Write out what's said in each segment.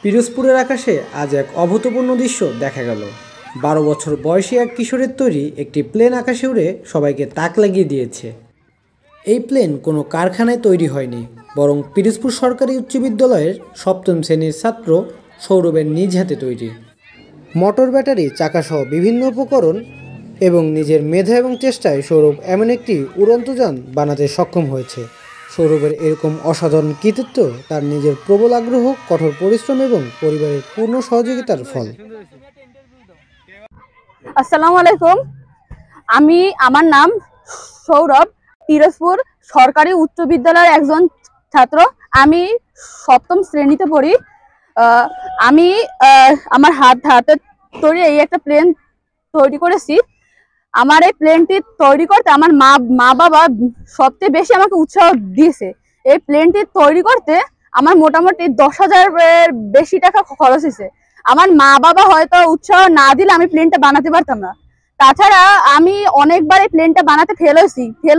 পিরোজপুরের আকাশে আজ এক অভূতপূর্ণ দৃশ্য দেখা গেল। 12 বছর বয়সী এক কিশোরের তৈরি একটি প্লেন আকাশে উড়ে সবাইকে তাক লাগিয়ে দিয়েছে। এই প্লেন কোনো কারখানায় তৈরি হয়নি, বরং পিরোজপুর সরকারি উচ্চ বিদ্যালয়ের 7ম শ্রেণীর ছাত্র সৌরভের নিজ হাতে তৈরি। মোটর, ব্যাটারি, চাকাসহ বিভিন্ন উপকরণ এবং নিজের মেধা এবং চেষ্টায় সৌরভ এমন একটি উড়ন্ত যান বানাতে সক্ষম হয়েছে। সৌরভের এরকম অসাধারণ কৃতিত্ব তার নিজের প্রবল আগ্রহ, কঠোর পরিশ্রম এবং পরিবারের পূর্ণ সহযোগিতার ফল। আসসালামু আলাইকুম, আমার নাম সৌরভ, পিরোজপুর সরকারি উচ্চ বিদ্যালয়ের একজন ছাত্র। আমি 7ম শ্রেণীতে পড়ি। আমি আমার হাতে তৈরি এই একটা প্লেন তৈরি করেছি। আমার এই প্লেনটি তৈরি করতে আমার মা বাবা সবচেয়ে বেশি আমাকে উৎসাহ দিয়েছে। এই প্লেনটি তৈরি করতে আমার মোটামুটি 10,000 বেশি টাকা খরচ হয়েছে। আমার মা বাবা হয়তো উৎসাহ না দিলে আমি প্লেনটা বানাতে পারতাম না। তাছাড়া আমি অনেকবার এই প্লেনটা বানাতে ফেল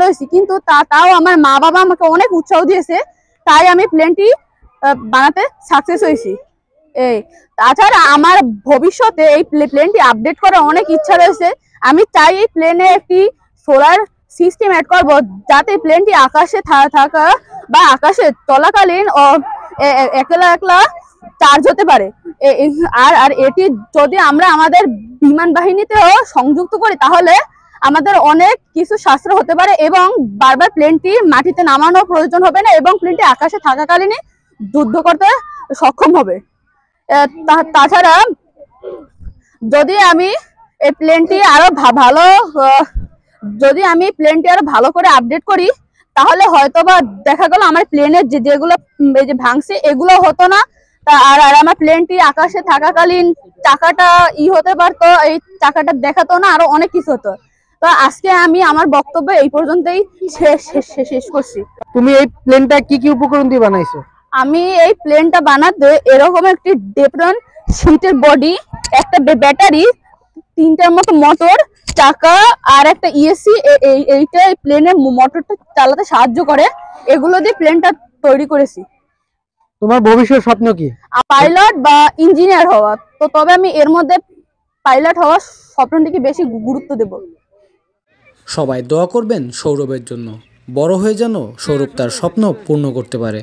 হয়েছি, কিন্তু তাও আমার মা বাবা আমাকে অনেক উৎসাহ দিয়েছে, তাই আমি প্লেনটি বানাতে সাকসেস হয়েছি। তাছাড়া আমার ভবিষ্যতে এই প্লেনটি আপডেট করার অনেক ইচ্ছা রয়েছে। আমি চাই এই প্লেনে একটি সোলার সিস্টেম অ্যাড করব, যাতে প্লেনটি আকাশে থাকা বা আকাশে চলাকালীন একলা চার্জ হতে পারে। আর এটি যদি আমরা আমাদের বিমান বাহিনীতেও সংযুক্ত করি, তাহলে আমাদের অনেক কিছু সাশ্রয় হতে পারে এবং বারবার প্লেনটি মাটিতে নামানোর প্রয়োজন হবে না এবং প্লেনটি আকাশে থাকাকালীনই যুদ্ধ করতে সক্ষম হবে। তাছাড়া যদি আমি এই প্লেনটি আরো ভালো করে আপডেট করি, তাহলে হয়তোবা দেখা গেল আমার প্লেনের যেগুলো ভাঙছে এগুলো হতো না। আর আমার প্লেনটি আকাশে থাকাকালীন চাকাটা হতে পারতো, এই চাকাটা দেখাতো না, আরো অনেক কিছু হতো। তো আজকে আমি আমার বক্তব্য এই পর্যন্তই শেষ করছি। তুমি এই প্লেনটা কি কি উপকরণ দিয়ে বানাইছো? আমি এই প্লেনটা বানাতে এরকম একটি ডেপ্রন শীটের বডি, একটা ব্যাটারি, 3টার মতো মোটর, চাকা আর একটা ইএসসি, এইটা প্লেনের মোটরটা চালাতে সাহায্য করে। এগুলো দিয়ে প্লেনটা তৈরি করেছি। তোমার ভবিষ্যৎ স্বপ্ন কি? পাইলট বা ইঞ্জিনিয়ার হওয়া। তো তবে আমি এর মধ্যে পাইলট হওয়ার স্বপ্নটিকে বেশি গুরুত্ব দেব। সবাই দোয়া করবেন সৌরভের জন্য, বড় হয়ে যেন সৌরভ তার স্বপ্ন পূর্ণ করতে পারে।